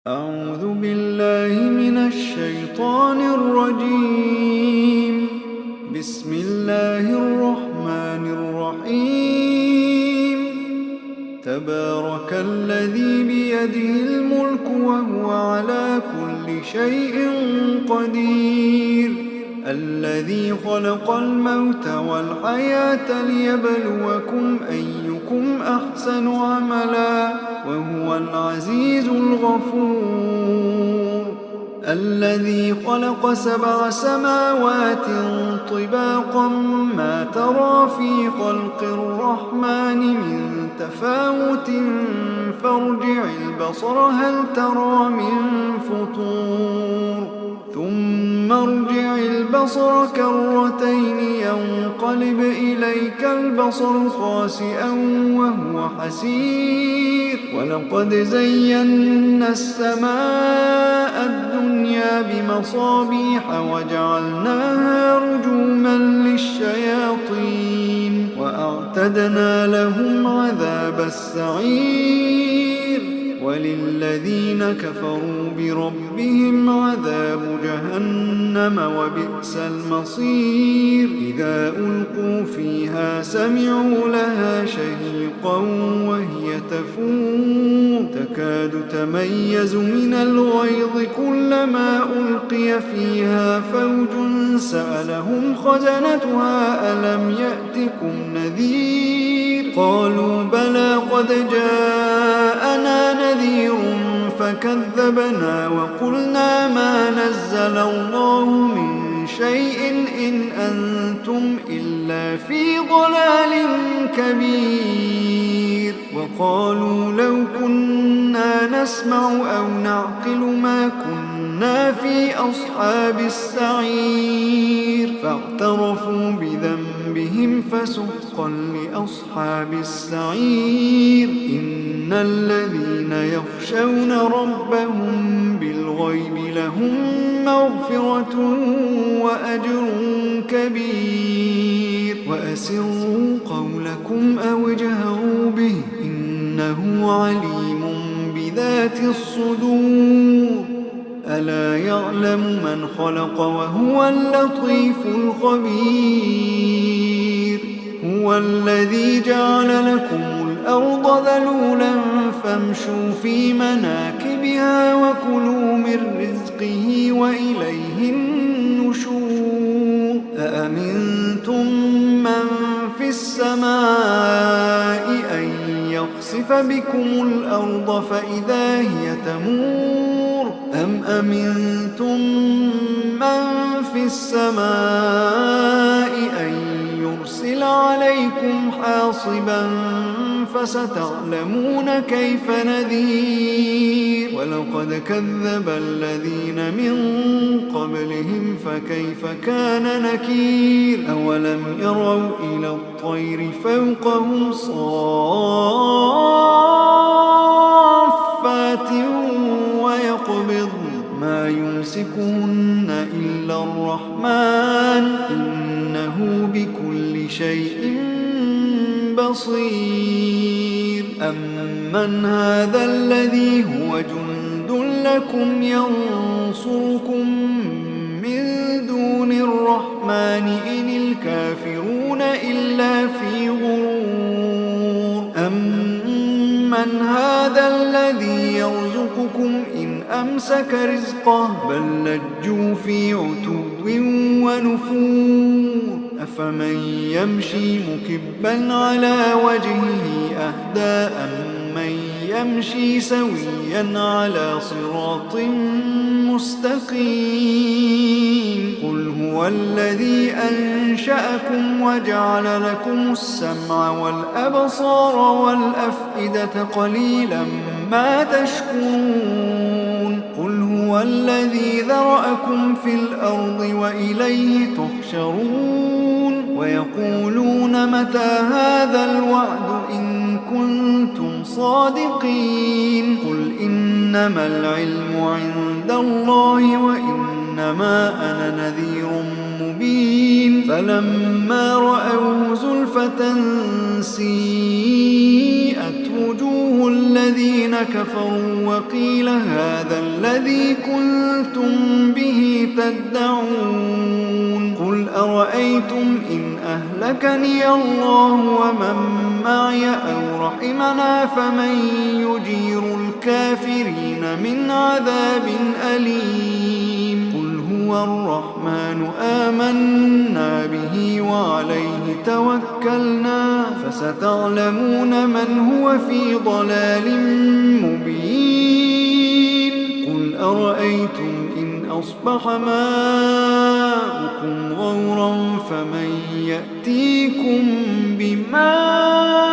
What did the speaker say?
أعوذ بالله من الشيطان الرجيم. بسم الله الرحمن الرحيم. تبارك الذي بيده الملك وهو على كل شيء قدير، الذي خلق الموت والحياة ليبلوكم أيكم أحسن عملا وهو العزيز الغفور. الذي خلق 7 سماوات طباقا ما ترى في خلق الرحمن من تفاوت فارجع البصر هل ترى من فطور، ثم ارجع البصر كرتين ينقلب إليك البصر خاسئا وهو حسير. ولقد زينا السماء الدنيا بمصابيح وجعلناها رجوما للشياطين وأعتدنا لهم عذاب السعير. وللذين كفروا بربهم عذاب جهنم وبئس المصير. إذا ألقوا فيها سمعوا لها شهيقا وهي تفور تكاد تميز من الغيظ كلما ألقي فيها فوج سألهم خزنتها ألم يأتكم نذير، قالوا بلى قد جاءنا نذير فكذبنا وقلنا ما نزل الله من شيء إن أنتم إلا في ضلال كبير. وقالوا لو كنا نسمع أو نعقل ما كنا في أصحاب السعير، فاعترفوا بذنبهم فسحقا لأصحاب السعير. إن الذين يخشون ربهم بالغيب لهم مغفرة وأجر كبير. وأسروا قولكم أو اجهروا به إنه عليم بذات الصدور. ألا يعلم من خلق وهو اللطيف الخبير. هو الذي جعل لكم الأرض ذلولا فامشوا في مناكبها وكلوا من رزقه وإليه النشور. أأمنتم من في السماء أن يخسف بكم الأرض فإذا هي تمور، أم أمنتم من في السماء أن يرسل عليكم حاصبا فستعلمون كيف نذير. ولقد كذب الذين من قبلهم فكيف كان نكير. أولم يروا إلى الطير فوقهم صافات ويقبض ما يمسكهن إلا الرحمن إنه بكل شيء بصير. أمن هذا الذي هو جند لكم ينصركم من دون الرحمن إن الكافرون إلا في غرور. أمن هذا الذي يرزقكم إن أمسك رزقه بل لجوا في عتو ونفور. أفمن يمشي مكبا على وجهه أهدى أمن يمشي سويا على صراط مستقيم. قل هو الذي أنشأكم وجعل لكم السمع والأبصار والأفئدة قليلا ما تشكرون. قل هو الذي ذرأكم في الأرض وإليه تحشرون. ويقولون متى هذا الوعد إن كنتم صادقين. قل إنما العلم عند الله وإنما أنا نذير مبين. فلما رأوه زلفة سيئت وجوه الذين كفروا وقيل هذا الذي كنتم به تدعون قل أرأيتم إن أهلكني الله ومن معي أو رحمنا فمن يجير الكافرين من عذاب أليم قل هو الرحمن آمنا به وعليه توكلنا فستعلمون من هو في ضلال مبين قل أرأيتم إن أصبح ماؤكم غورا فمن يأتيكم بماء